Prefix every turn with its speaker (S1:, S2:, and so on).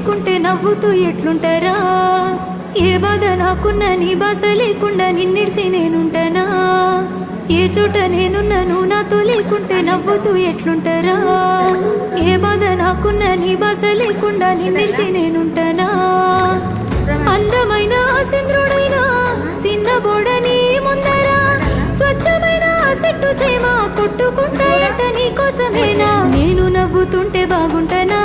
S1: లేకుంటే నవ్వుతూ ఎట్లుంటారా? ఏ బాధ నాకున్న నీ బాస లేకుండా నిన్నిడిసి నేనుంటానా? ఏ చోట నేనున్నా నువ్వు నాతో లేకుంటే నవ్వుతూ ఎట్లుంటారా? ఏ బాధ నాకున్న నీ బాస లేకుండా నిన్నిడిసి నేనుంటానా? అందమైన చంద్రుడైనా చిన్న బోడని ముందరా స్వచ్ఛమైన చెట్టు సేమ కొట్టుకుంటాయంట నీ కోసమేనా? నేను నవ్వుతుంటే బాగుంటానా?